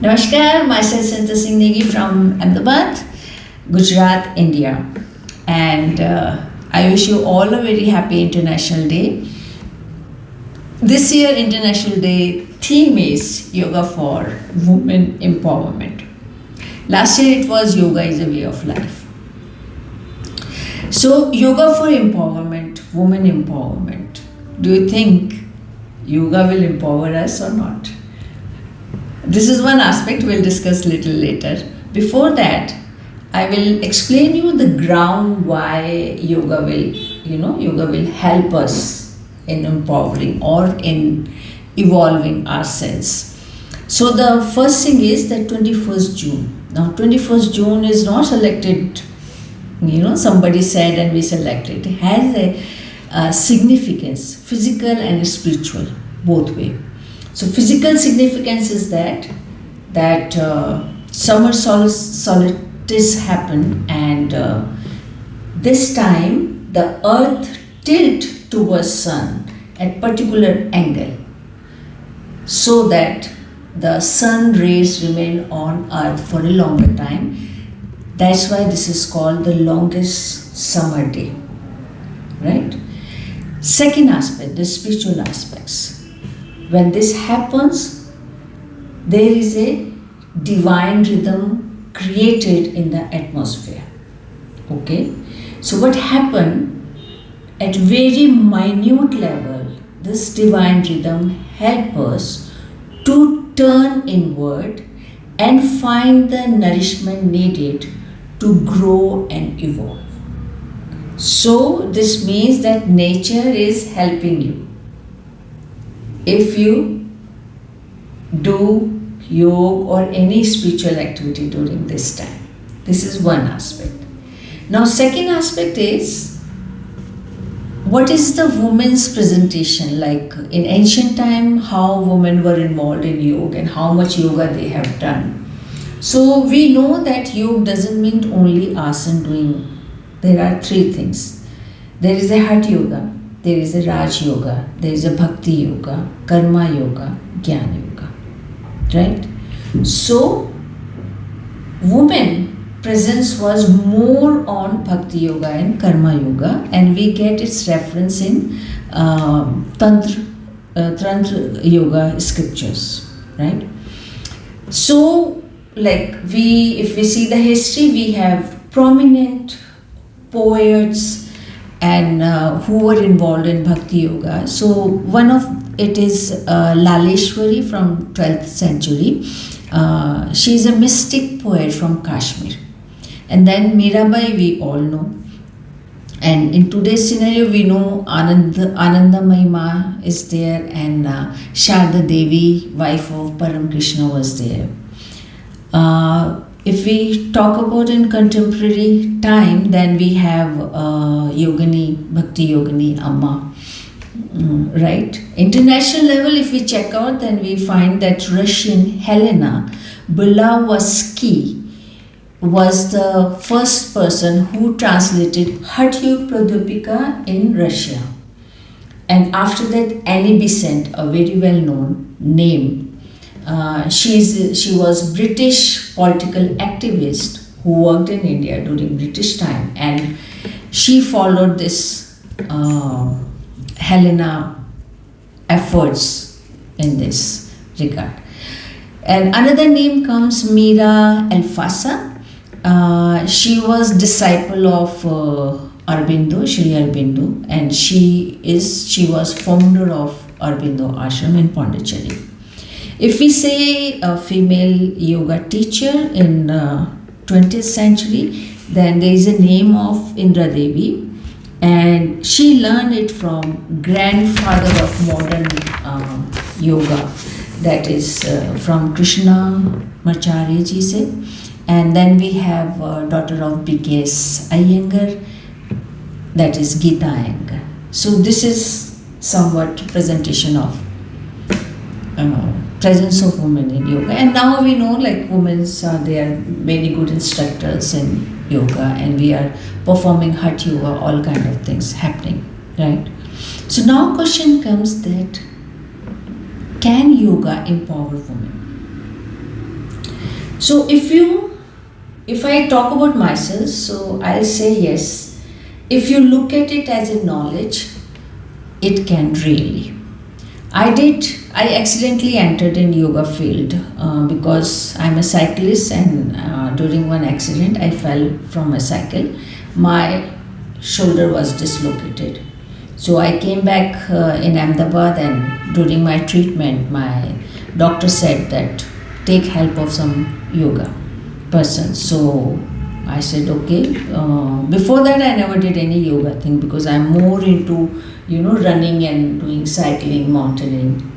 Namaskar, myself Santa Singh Negi from Ahmedabad, Gujarat, India. And I wish you all a very happy International Day. This year International Day theme is Yoga for Women Empowerment. Last year it was Yoga is a Way of Life. So Yoga for Empowerment, Women Empowerment. Do you think Yoga will empower us or not? This is one aspect we'll discuss little later. Before that, I will explain you the ground why yoga will help us in empowering or in evolving ourselves. So the first thing is that 21st June. Now 21st June is not selected, somebody said and we selected. It has a significance, physical and spiritual, both way. So physical significance is that summer solstice happen, and this time the earth tilt towards sun at particular angle, so that the sun rays remain on earth for a longer time. That's why this is called the longest summer day, right? Second aspect, the spiritual aspects. When this happens, there is a divine rhythm created in the atmosphere. Okay? So what happened at very minute level, this divine rhythm helps us to turn inward and find the nourishment needed to grow and evolve. So this means that nature is helping you. If you do yoga or any spiritual activity during this time, this is one aspect. Now, second aspect is, what is the women's presentation like in ancient time? How women were involved in yoga and how much yoga they have done. So we know that yoga doesn't mean only asana doing. There are three things. There is a Hatha yoga. There is a Raj Yoga, there is a Bhakti Yoga, Karma Yoga, Jnana Yoga, right? So, women presence was more on Bhakti Yoga and Karma Yoga, and we get its reference in Tantra Yoga scriptures, right? So, if we see the history, we have prominent poets and who were involved in Bhakti Yoga. So one of it is Laleshwari from 12th century. She is a mystic poet from Kashmir. And then Mirabai we all know. And in today's scenario we know Anandamayi Ma is there, and Sharda Devi, wife of Param Krishna, was there. If we talk about in contemporary time, then we have Yogini, Bhakti Yogini Amma, right? International level, if we check out, then we find that Russian Helena Blavatsky was the first person who translated Hatha Yoga Pradipika in Russia. And after that, Annie Besant, a very well-known name. She was British political activist who worked in India during British time, and she followed this Helena efforts in this regard. And another name comes Mira Alfasa. She was disciple of Aurobindo, Sri Aurobindo, and she was founder of Aurobindo Ashram in Pondicherry. If we say a female yoga teacher in 20th century, then there is a name of Indra Devi, and she learned it from grandfather of modern yoga, that is from Krishna Macharya ji se. And then we have daughter of B.K.S. Iyengar, that is Geeta Iyengar. So this is somewhat presentation of presence of women in yoga. And now we know women they are very good instructors in yoga, and we are performing Hatha Yoga, all kind of things happening, right? So now question comes that, can yoga empower women? So if I talk about myself, so I'll say yes. If you look at it as a knowledge, it can really. I accidentally entered in yoga field because I'm a cyclist, and during one accident I fell from a cycle. My shoulder was dislocated. So I came back in Ahmedabad, and during my treatment, my doctor said that take help of some yoga person. So I said okay. Before that, I never did any yoga thing because I'm more into running and doing cycling, mountaineering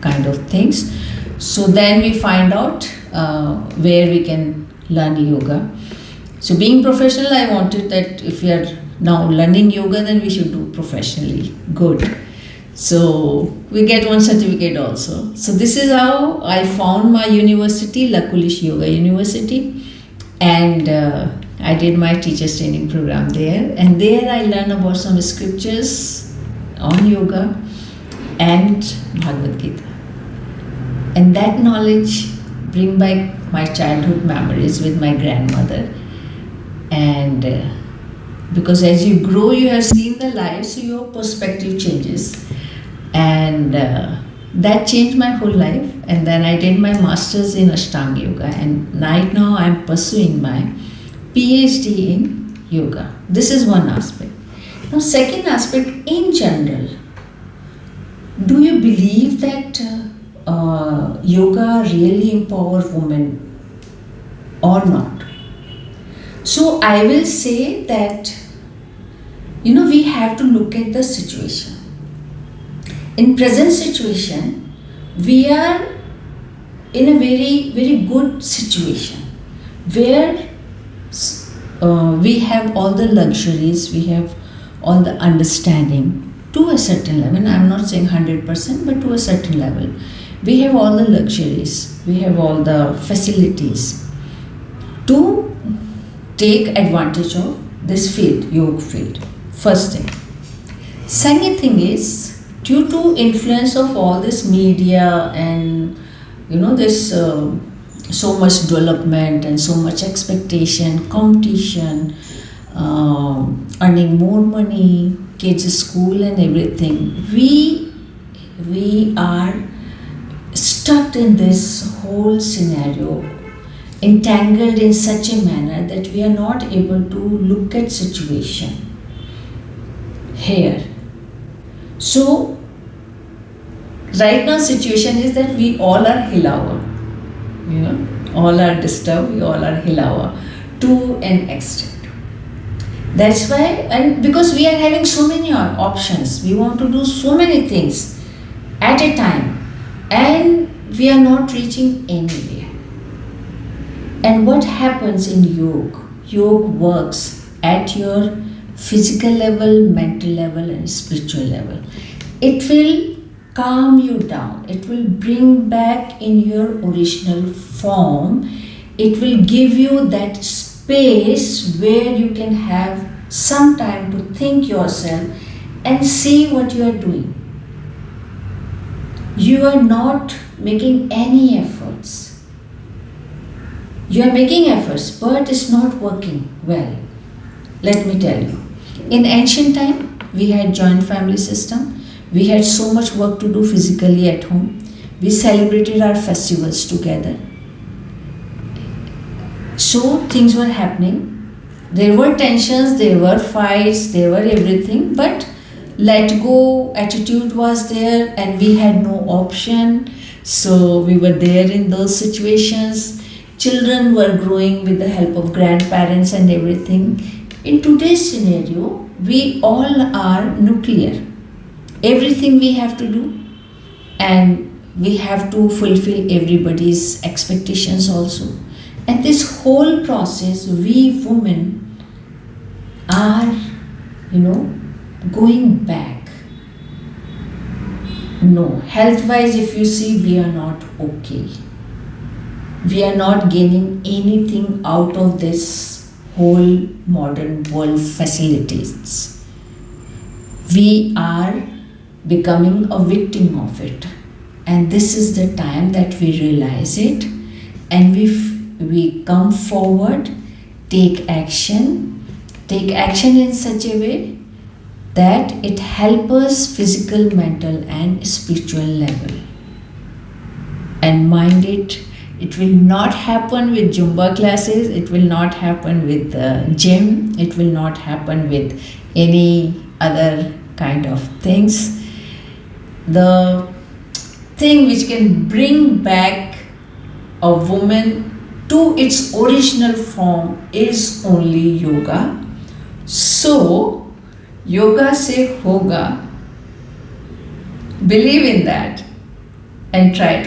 kind of things. So then we find out where we can learn yoga. So being professional, I wanted that if we are now learning yoga, then we should do professionally good. So we get one certificate also. So this is how I found my university, Lakulish Yoga University, and I did my teachers training program there. And there I learned about some scriptures on yoga and Bhagavad Gita. And that knowledge bring back my childhood memories with my grandmother. And because as you grow, you have seen the life, so your perspective changes. And that changed my whole life. And then I did my master's in Ashtanga Yoga. And right now I'm pursuing my PhD in yoga. This is one aspect. Now, second aspect, in general, do you believe that yoga really empower women or not? So I will say that we have to look at the situation. In present situation, we are in a very, very good situation where we have all the luxuries, we have all the understanding to a certain level. I'm not saying 100%, but to a certain level. We have all the luxuries, we have all the facilities to take advantage of this field, yoga field. First thing. Second thing is, due to influence of all this media and this so much development and so much expectation, competition, earning more money, kids' school and everything, we are stuck in this whole scenario, entangled in such a manner that we are not able to look at situation here. So right now situation is that we all are hilawa, all are disturbed, we all are hilawa to an extent. That's why, and because we are having so many options, we want to do so many things at a time, and we are not reaching anywhere. And what happens in yoga? Yoga works at your physical level, mental level, and spiritual level. It will calm you down. It will bring back in your original form. It will give you that space where you can have some time to think yourself and see what you are doing. You are not making any efforts. You are making efforts, but it's not working well. Let me tell you. In ancient time, we had joint family system. We had so much work to do physically at home. We celebrated our festivals together. So things were happening. There were tensions, there were fights, there were everything, but let go attitude was there and we had no option. So we were there in those situations. Children were growing with the help of grandparents and everything. In today's scenario, we all are nuclear. Everything we have to do, and we have to fulfill everybody's expectations also. And this whole process, we women are, going back. No, health-wise, if you see, we are not okay. We are not gaining anything out of this whole modern world facilities. We are becoming a victim of it. And this is the time that we realize it, and we come forward, take action in such a way that it helps us physical, mental and spiritual level. And mind it will not happen with Zumba classes, it will not happen with gym, it will not happen with any other kind of things. The thing which can bring back a woman to its original form is only yoga. So, yoga se hoga, believe in that and try to